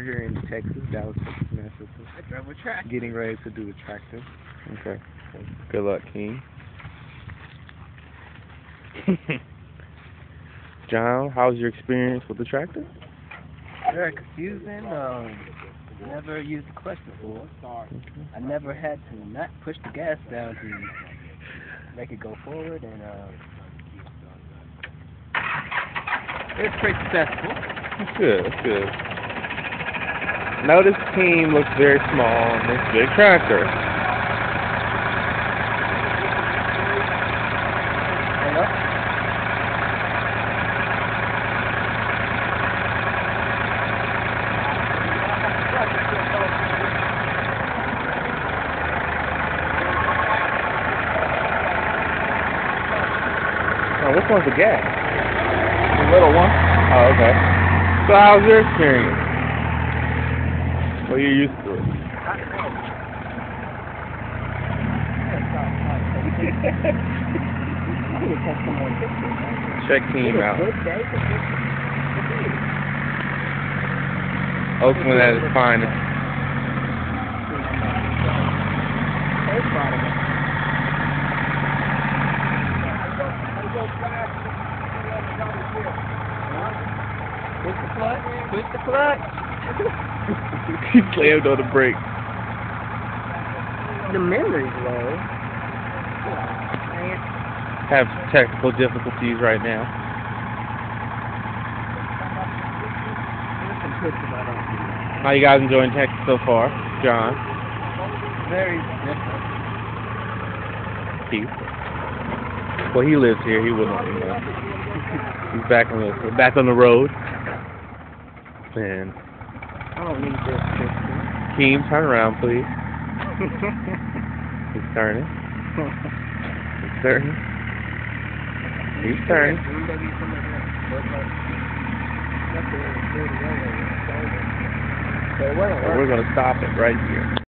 We're here in Texas, Dallas, Texas, Massachusetts. I drove a tractor. Getting ready to do a tractor. Okay. Good luck, King. John, how's your experience with the tractor? Very confusing. Never used the clutch before. Okay. I never had to not push the gas down to make it go forward, and it's pretty successful. That's good, that's good. Notice Team looks very small on this big tractor. Hello? Oh, which one's the gas? The little one. Oh, okay. So how's your experience? Well, you're used to it. Check Team out. Oakland at its finest. Push the clutch. Push the clutch. He slammed on the brake. The memory's low. Have technical difficulties right now. How you guys enjoying Texas so far, John? Very different. Keith. Well, he lives here. He wouldn't, He's back on the road. And I don't need this picture. Keem, turn around, please. He's turning. He's turning. He's turning. So we're gonna stop it right here.